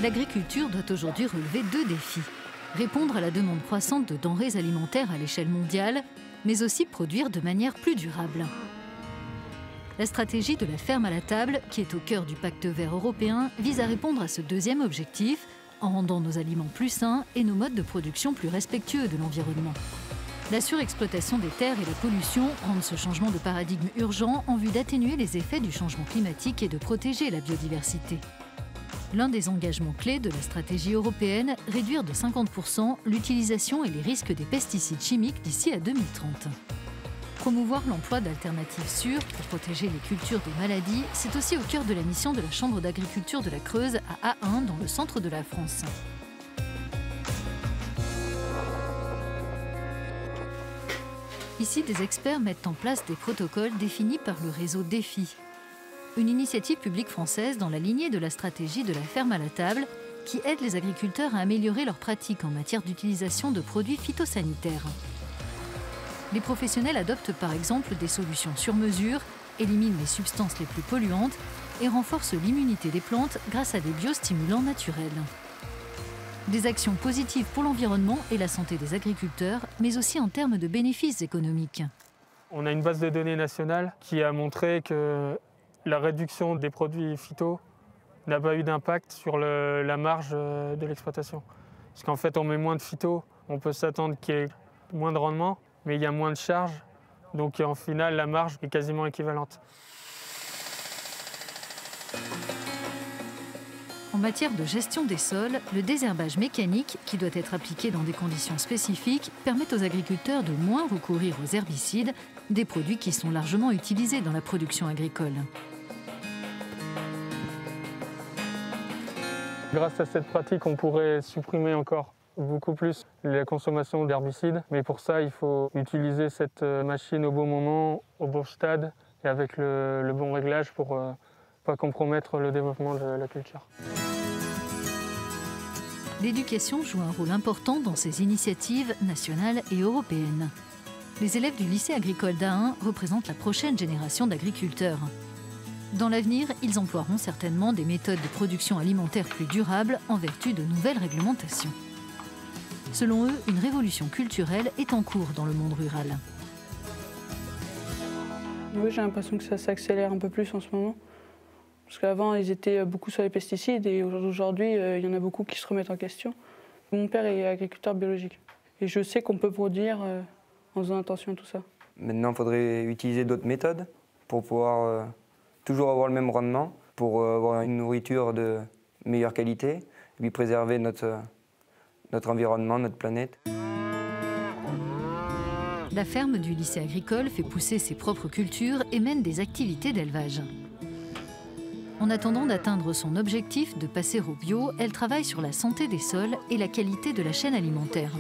L'agriculture doit aujourd'hui relever deux défis. Répondre à la demande croissante de denrées alimentaires à l'échelle mondiale, mais aussi produire de manière plus durable. La stratégie de la ferme à la table, qui est au cœur du pacte vert européen, vise à répondre à ce deuxième objectif, en rendant nos aliments plus sains et nos modes de production plus respectueux de l'environnement. La surexploitation des terres et la pollution rendent ce changement de paradigme urgent en vue d'atténuer les effets du changement climatique et de protéger la biodiversité. L'un des engagements clés de la stratégie européenne, réduire de 50% l'utilisation et les risques des pesticides chimiques d'ici à 2030. Promouvoir l'emploi d'alternatives sûres pour protéger les cultures des maladies, c'est aussi au cœur de la mission de la Chambre d'agriculture de la Creuse à Ahun, dans le centre de la France. Ici, des experts mettent en place des protocoles définis par le réseau DEFI, une initiative publique française dans la lignée de la stratégie de la ferme à la table qui aide les agriculteurs à améliorer leurs pratiques en matière d'utilisation de produits phytosanitaires. Les professionnels adoptent par exemple des solutions sur mesure, éliminent les substances les plus polluantes et renforcent l'immunité des plantes grâce à des biostimulants naturels. Des actions positives pour l'environnement et la santé des agriculteurs, mais aussi en termes de bénéfices économiques. On a une base de données nationale qui a montré que la réduction des produits phyto n'a pas eu d'impact sur la marge de l'exploitation. Parce qu'en fait, on met moins de phyto, on peut s'attendre qu'il y ait moins de rendement, mais il y a moins de charge, donc en final, la marge est quasiment équivalente. En matière de gestion des sols, le désherbage mécanique, qui doit être appliqué dans des conditions spécifiques, permet aux agriculteurs de moins recourir aux herbicides, des produits qui sont largement utilisés dans la production agricole. Grâce à cette pratique, on pourrait supprimer encore beaucoup plus la consommation d'herbicides. Mais pour ça, il faut utiliser cette machine au bon moment, au bon stade et avec le bon réglage pour ne pas compromettre le développement de la culture. L'éducation joue un rôle important dans ces initiatives nationales et européennes. Les élèves du lycée agricole d'Ahun représentent la prochaine génération d'agriculteurs. Dans l'avenir, ils emploieront certainement des méthodes de production alimentaire plus durables en vertu de nouvelles réglementations. Selon eux, une révolution culturelle est en cours dans le monde rural. Oui, j'ai l'impression que ça s'accélère un peu plus en ce moment. Parce qu'avant, ils étaient beaucoup sur les pesticides et aujourd'hui, il y en a beaucoup qui se remettent en question. Mon père est agriculteur biologique et je sais qu'on peut produire en faisant attention à tout ça. Maintenant, il faudrait utiliser d'autres méthodes pour pouvoir toujours avoir le même rendement, pour avoir une nourriture de meilleure qualité et puis préserver notre environnement, notre planète. La ferme du lycée agricole fait pousser ses propres cultures et mène des activités d'élevage. En attendant d'atteindre son objectif de passer au bio, elle travaille sur la santé des sols et la qualité de la chaîne alimentaire.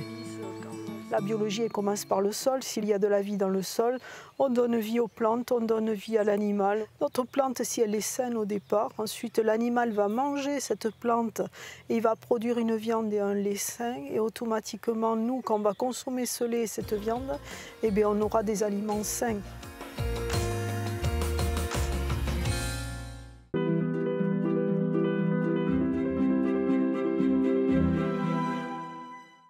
La biologie, elle commence par le sol. S'il y a de la vie dans le sol, on donne vie aux plantes, on donne vie à l'animal. Notre plante, si elle est saine au départ, ensuite l'animal va manger cette plante et il va produire une viande et un lait sain. Et automatiquement, nous, quand on va consommer ce lait et cette viande, eh bien, on aura des aliments sains.